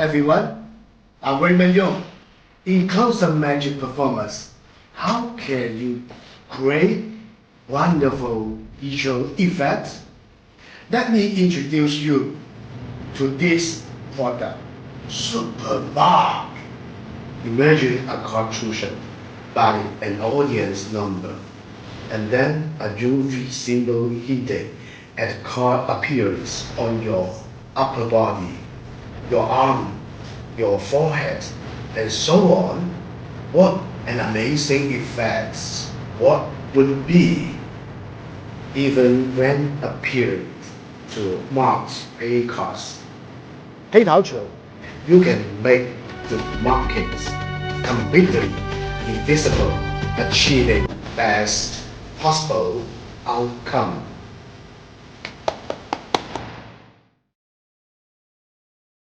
everyone. I'm Raymond Iong. In concert magic performance, how can you create wonderful visual effects? Let me introduce you to this product, Supermark. Imagine a conclusion by an audience number, and then a UV symbol hinted at card appearance on your upper body, your arm, your forehead, and so on. What an amazing effect! What would it be even when appeared to marked A cards? 黑桃球 You can make the markings completely invisible, achieving best possible outcome.